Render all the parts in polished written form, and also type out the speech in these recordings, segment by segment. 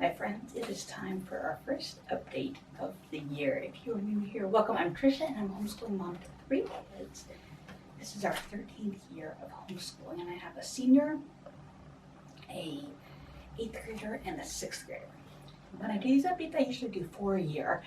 My friends, it is time for our first update of the year. If you're new here, welcome. I'm Tricia and I'm homeschooling mom to 3 kids. This is our 13th year of homeschooling and I have a senior, a 8th grader, and a 6th grader. When I do these updates, I usually do 4 a year.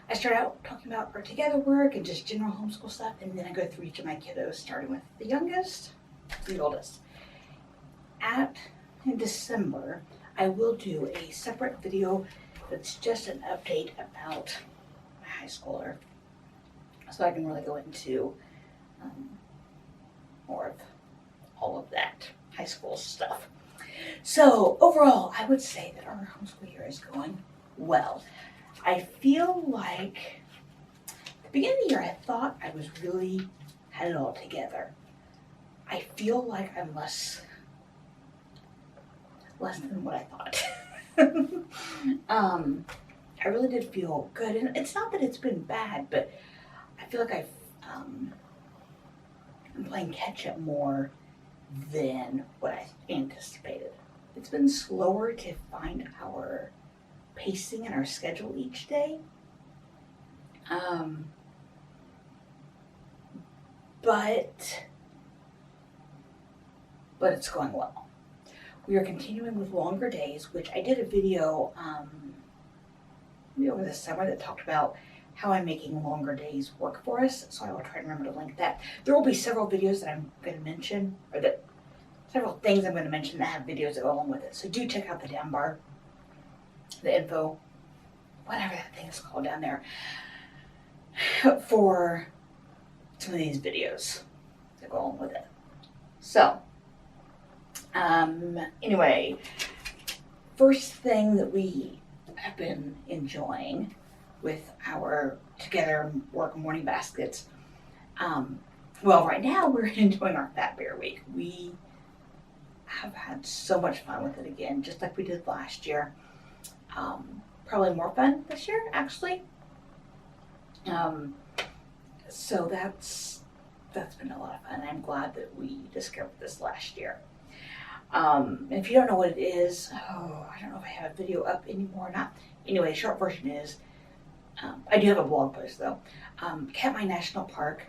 I start out talking about our together work and just general homeschool stuff, and then I go through each of my kiddos, starting with the youngest to the oldest. In December, I will do a separate video that's just an update about my high schooler, so I can really go into more of all of that high school stuff. So overall, I would say that our homeschool year is going well. I feel like at the beginning of the year, I thought I was really had it all together. I feel like I'm less than what I thought. I really did feel good, and it's not that it's been bad, but I feel like I'm playing catch up more than what I anticipated. It's been slower to find our pacing and our schedule each day. But it's going well. We are continuing with longer days, which I did a video maybe over the summer that talked about how I'm making longer days work for us. So I will try to remember to link that. There will be several videos that I'm going to mention, or several things I'm going to mention that have videos that go along with it. So do check out the down bar, the info, whatever that thing is called down there, for some of these videos that go along with it. So, anyway, first thing that we have been enjoying with our together work morning baskets, well, right now we're enjoying our Fat Bear Week. We have had so much fun with it again, just like we did last year. Probably more fun this year, actually. So that's been a lot of fun. I'm glad that we discovered this last year. And if you don't know what it is, I don't know if I have a video up anymore or not. Anyway, the short version is, I do have a blog post though. Katmai National Park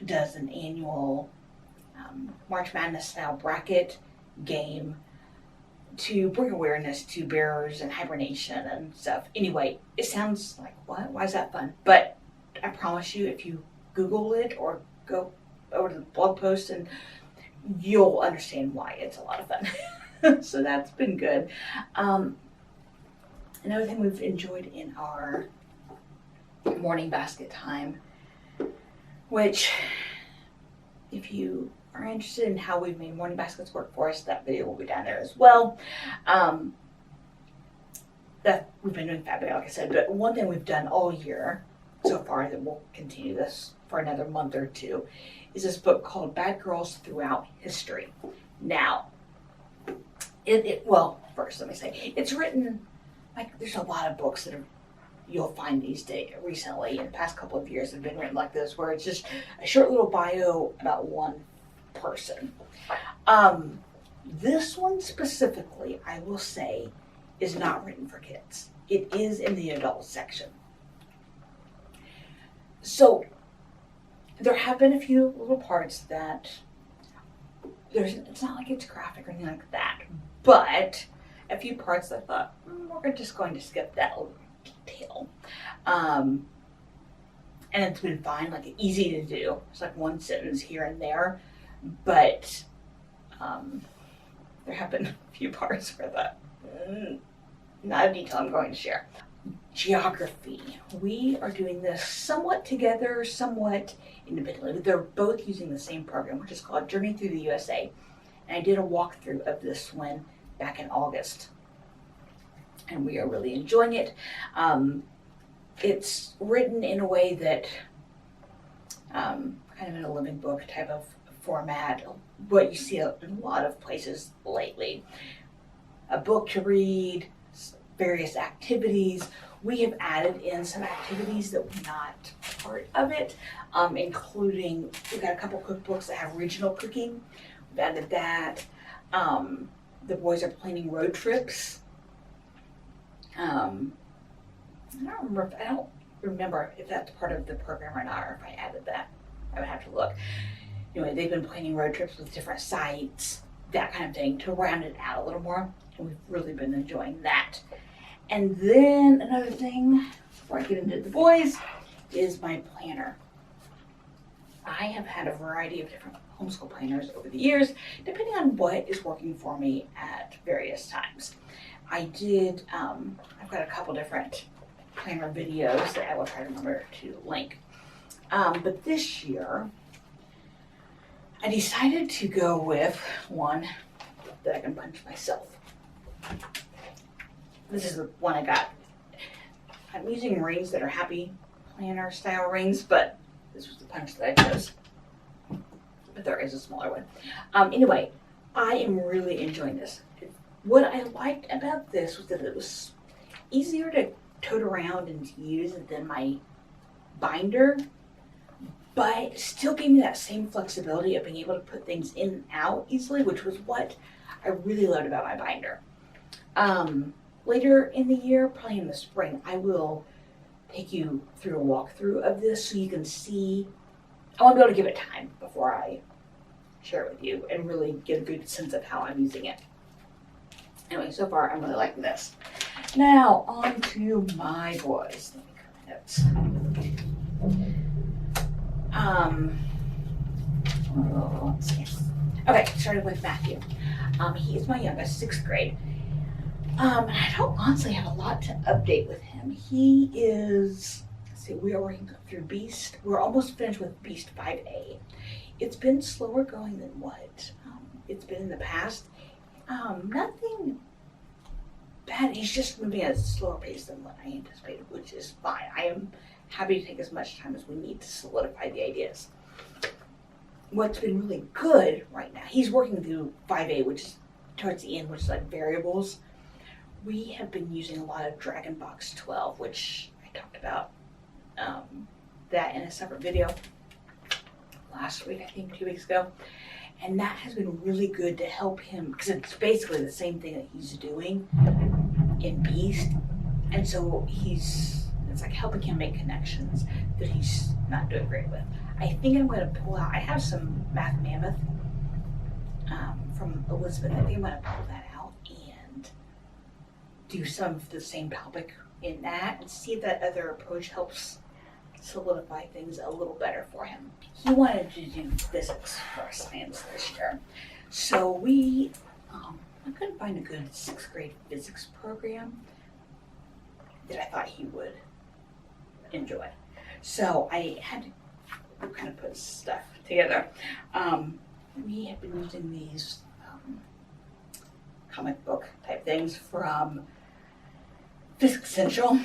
does an annual March Madness style bracket game to bring awareness to bears and hibernation and stuff. Anyway, it sounds like, what? Why is that fun? But I promise you, if you Google it or go over to the blog post, and you'll understand why it's a lot of fun. So that's been good. Another thing we've enjoyed in our morning basket time, which if you are interested in how we've made morning baskets work for us, that video will be down there as well. That we've been doing Fat Bear, like I said, but one thing we've done all year so far that we'll continue this for another month or two is this book called Bad Girls Throughout History. Now, well, first let me say, it's written, like, there's a lot of books that you'll find these days, recently, in the past couple of years, have been written like this, where it's just a short little bio about one person. This one specifically, I will say, is not written for kids. It is in the adult section. So there have been a few little parts that it's not like it's graphic or anything like that, but a few parts I thought, we're just going to skip that little detail. And it's been fine, like easy to do. It's like one sentence here and there, but there have been a few parts where I thought, not a detail I'm going to share. Geography. We are doing this somewhat together, somewhat independently. They're both using the same program, which is called Journey Through the USA. And I did a walkthrough of this one back in August. And we are really enjoying it. It's written in a way that, kind of in a living book type of format, what you see in a lot of places lately. A book to read, various activities. We have added in some activities that were not part of it, including, we've got a couple cookbooks that have regional cooking. We've added that. The boys are planning road trips I don't remember if that's part of the program or not, or if I added that. I would have to look. Anyway, they've been planning road trips with different sites, that kind of thing, to round it out a little more. And we've really been enjoying that. And then another thing, before I get into the boys, is my planner. I have had a variety of different homeschool planners over the years, depending on what is working for me at various times. I've got a couple different planner videos that I will try to remember to link. But this year, I decided to go with one that I can punch myself. This is the one I got. I'm using rings that are happy planner style rings, but this was the punch that I chose. But there is a smaller one. Anyway, I am really enjoying this. What I liked about this was that it was easier to tote around and to use than my binder, but still gave me that same flexibility of being able to put things in and out easily, which was what I really loved about my binder. Later in the year, probably in the spring, I will take you through a walkthrough of this so you can see. I want to be able to give it time before I share it with you and really get a good sense of how I'm using it. Anyway, so far I'm really liking this. Now on to my boys. Let me cut my notes. Let's see. Okay, started with Matthew. He is my youngest, 6th grade. And I don't honestly have a lot to update with him. He is, let's see, we are working through Beast. We're almost finished with Beast 5A. It's been slower going than what it's been in the past. Nothing bad. He's just moving at a slower pace than what I anticipated, which is fine. I am happy to take as much time as we need to solidify the ideas. What's been really good right now, he's working through 5A, which is towards the end, which is like variables. We have been using a lot of Dragon Box 12, which I talked about that in a separate video last week, I think 2 weeks ago. And that has been really good to help him, because it's basically the same thing that he's doing in Beast. And so it's like helping him make connections that he's not doing great with. I think I'm going to pull out, I have some Math Mammoth from Elizabeth. I think I'm going to pull that out and do some of the same topic in that and see if that other approach helps solidify things a little better for him. He wanted to do physics for science this year. So I couldn't find a good 6th grade physics program that I thought he would enjoy. So I had to kind of put stuff together. We have been using these comic book type things from Physics Central.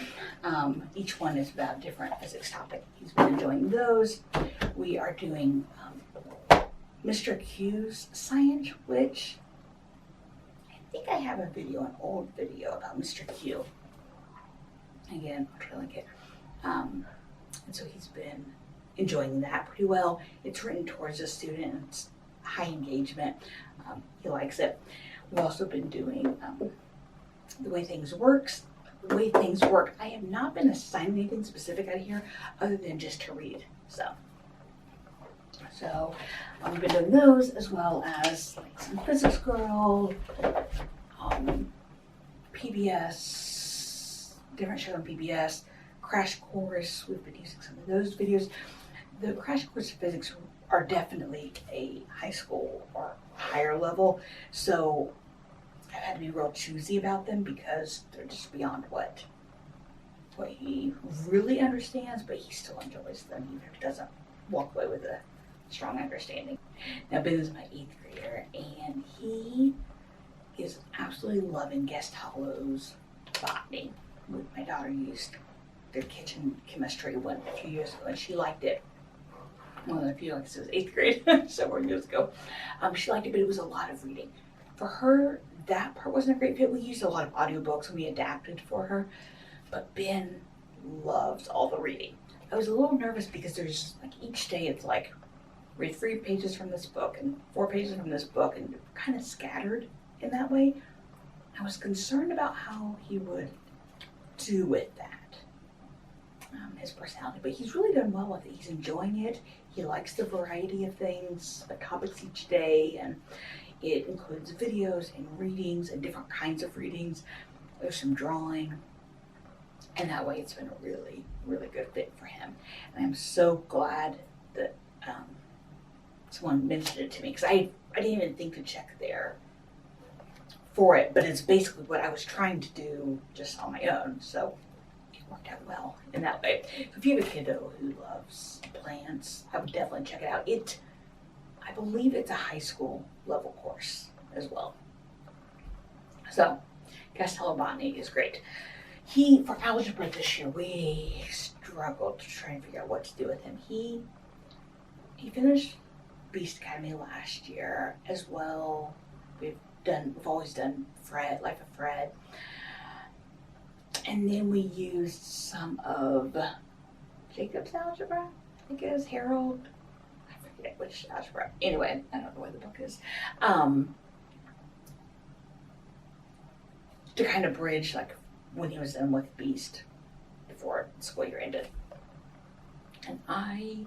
Each one is about a different physics topic. He's been enjoying those. We are doing Mr. Q's science, which I think I have a video, an old video about Mr. Q. Again, I'll try to link it. And so he's been enjoying that pretty well. It's written towards a student. It's high engagement. He likes it. We've also been doing The Way Things Work. I have not been assigned anything specific out of here other than just to read. So we've been doing those, as well as like some Physics Girl, PBS, different show on PBS, Crash Course. We've been using some of those videos. The Crash Course of Physics are definitely a high school or higher level, so I've had to be real choosy about them because they're just beyond what he really understands, but he still enjoys them even if he doesn't walk away with a strong understanding. Now Ben is my 8th grader, and he is absolutely loving Guest Hollow's botany. My daughter used their kitchen chemistry one a few years ago, and she liked it. Well, a few, like it was 8th grade, several years ago. She liked it, but it was a lot of reading. For her, that part wasn't a great fit. We used a lot of audiobooks and we adapted for her, but Ben loves all the reading. I was a little nervous because there's like each day it's like read 3 pages from this book and 4 pages from this book, and kind of scattered in that way. I was concerned about how he would do with that. His personality, but he's really done well with it. He's enjoying it. He likes the variety of things, the topics each day, and it includes videos and readings and different kinds of readings. There's some drawing, and that way it's been a really, really good fit for him. And I'm so glad that someone mentioned it to me, because I didn't even think to check there for it, but it's basically what I was trying to do just on my own, so worked out well in that way. So if you have a kiddo who loves plants, I would definitely check it out. I believe it's a high school level course as well. So Castello Botany is great. For algebra this year, we struggled to try and figure out what to do with him. He finished Beast Academy last year as well. We've always done Fred, Life of Fred. And then we used some of Jacob's algebra, I think it is Harold. I forget which algebra. Anyway, I don't know where the book is. To kind of bridge like when he was done with Beast before the school year ended. And I'd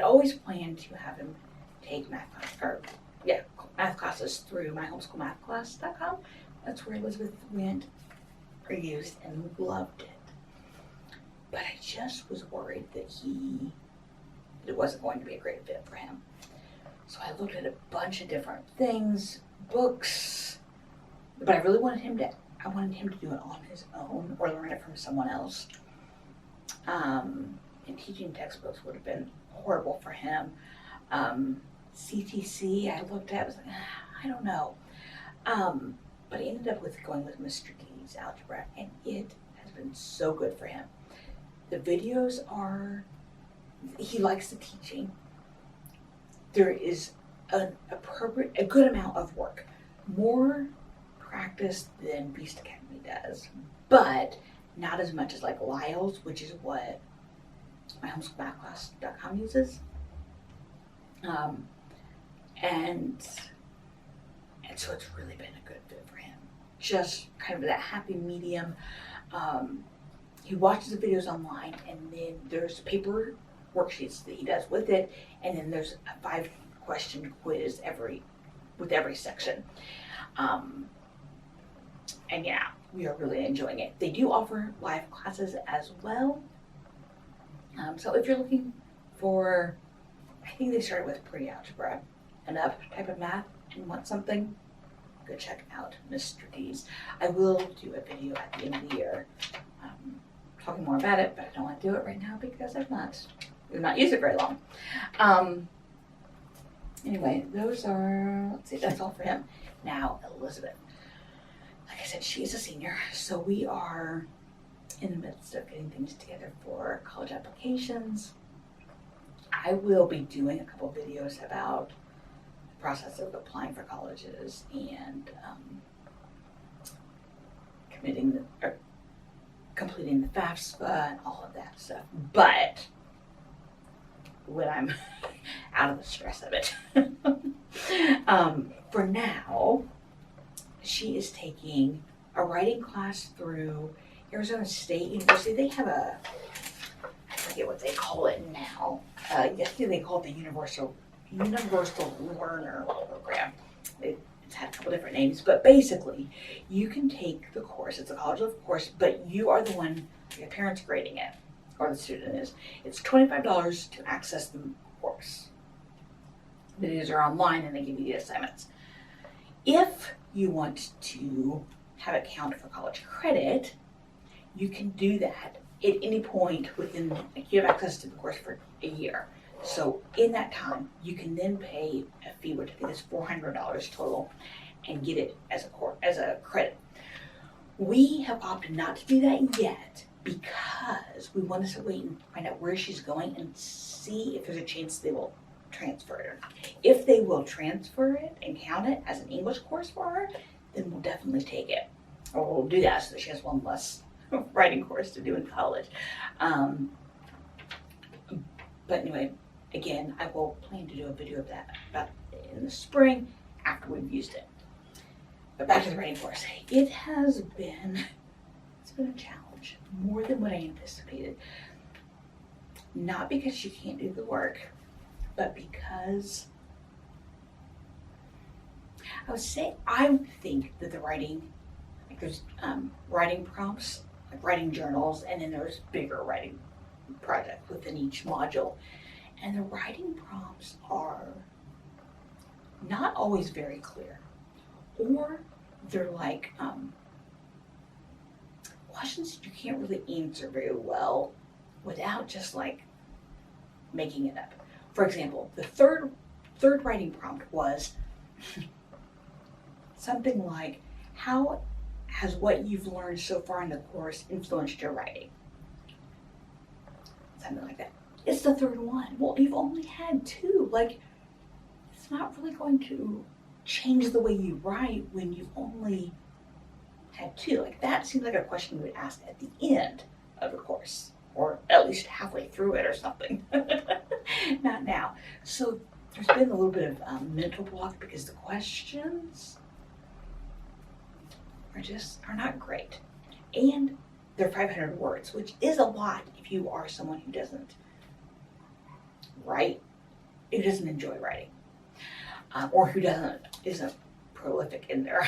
always planned to have him take math classes through my homeschoolmathclass.com. That's where Elizabeth went. Used and loved it, but I just was worried that it wasn't going to be a great fit for him. So I looked at a bunch of different things, books, but I really wanted him to do it on his own or learn it from someone else. And teaching textbooks would have been horrible for him. CTC I looked at, was like, I don't know. But I ended up going with Mr. D's algebra, and it has been so good for him. The videos he likes the teaching. There is a good amount of work, more practice than Beast Academy does, but not as much as like Lyle's, which is what my homeschoolmathclass.com uses. And so it's really been a good fit for him. Just kind of that happy medium. He watches the videos online, and then there's paper worksheets that he does with it, and then there's a 5-question quiz with every section. And yeah, we are really enjoying it. They do offer live classes as well. So if you're looking for, I think they started with pre-algebra and up type of math and want something, go check out Mr. D's. I will do a video at the end of the year talking more about it, but I don't want to do it right now because we've not used it very long. Anyway, that's all for him. Now, Elizabeth. Like I said, she's a senior, so we are in the midst of getting things together for college applications. I will be doing a couple videos about the process of applying for colleges and completing the FAFSA and all of that stuff. But when I'm out of the stress of it, for now, she is taking a writing class through Arizona State University. They have I forget what they call it now. Yesterday they call it the Universal Learner Program. It's had a couple different names, but basically you can take the course. It's a college level course, but you are the one, your parents grading it, or the student is. It's $25 to access the course. Videos are online and they give you the assignments. If you want to have it count for college credit, you can do that at any point within, like, you have access to the course for a year. So in that time, you can then pay a fee, which I think is $400 total, and get it as a credit. We have opted not to do that yet because we want to wait and find out where she's going and see if there's a chance they will transfer it or not. If they will transfer it and count it as an English course for her, then we'll definitely take it. Or we'll do that so that she has one less writing course to do in college. But anyway, again, I will plan to do a video of that about in the spring after we've used it. But back to the writing course. It's been a challenge. challenge, more than what I anticipated. Not because she can't do the work, but because I think that the writing, like there's writing prompts, like writing journals, and then there's bigger writing projects within each module. And the writing prompts are not always very clear, or they're like questions that you can't really answer very well without just like making it up. For example, the third writing prompt was something like, how has what you've learned so far in the course influenced your writing? Something like that. It's the third one. Well, you've only had two. Like, it's not really going to change the way you write when you've only had two. Like, that seems like a question you would ask at the end of the course, or at least halfway through it or something. Not now. So there's been a little bit of mental block because the questions are not great. And they're 500 words, which is a lot if you are someone who doesn't write, who doesn't enjoy writing, or who isn't prolific in their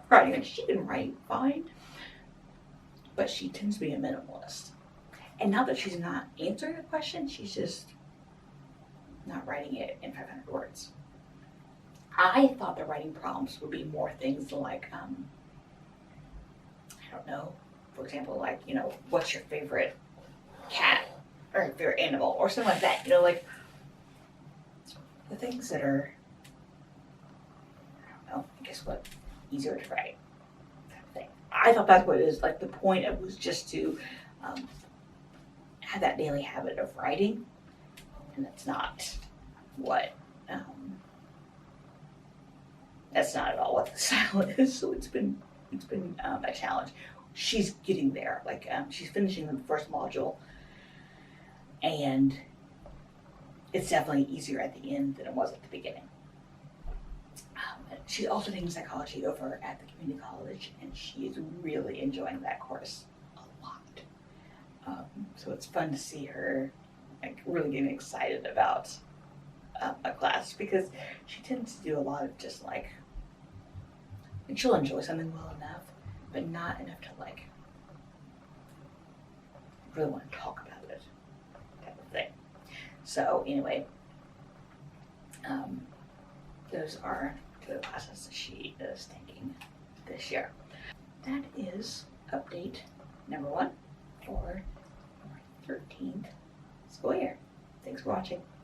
writing. And she can write fine, but she tends to be a minimalist. And not that she's not answering a question, she's just not writing it in 500 words. I thought the writing prompts would be more things like, I don't know, for example, like, what's your favorite cat or favorite animal or something like that, like the things that are, I don't know, I guess what, easier to write type of thing. I thought that's what it is, like the point of it was just to have that daily habit of writing, and that's not at all what the style is. So it's been a challenge. She's getting there. Like she's finishing the first module, and it's definitely easier at the end than it was at the beginning. She's also taking psychology over at the community college, and she is really enjoying that course a lot. So it's fun to see her like really getting excited about a class, because she tends to do a lot of just like, and she'll enjoy something well enough, but not enough to like really want to talk about it type of thing. So anyway, those are two classes that she is taking this year. That is update number 1 for our 13th school year. Thanks for watching.